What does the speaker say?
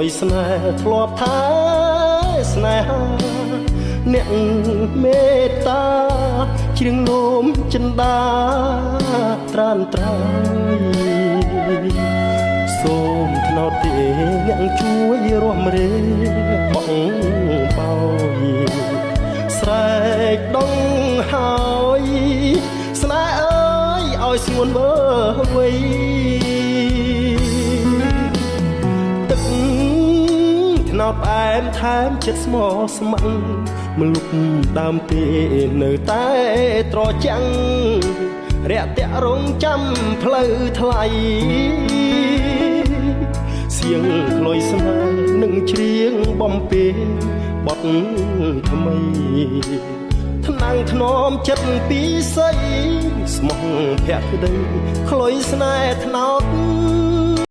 យស្នេហ៍ធ្លាប់ថាស្នេហាអ្នកមេត្តាជ្រៀងនោមចិន្តាត្រានត្រៃសូមថ្នោតទេអ្នកជួយរួមរេបងបោយស្រែកដងហើយស្នេហ៍អើយឲ្យស្ងួនមើវៃទឹកថ្នោតផ្អែមថែមចិត្តស្មោះស្ម័គ្រមលុបដើមទេនៅតែត្រចាំងរាក់តាក់រងចាំផ្លូវថ្លៃសៀងក្លុយស្នេហ៍នឹងច្រៀងបំពេបទថ្មីថ្នាំងធ្នមចិត្តពីស័យស្មោះភក្តីក្លុយស្នេហ៍ថ្នោត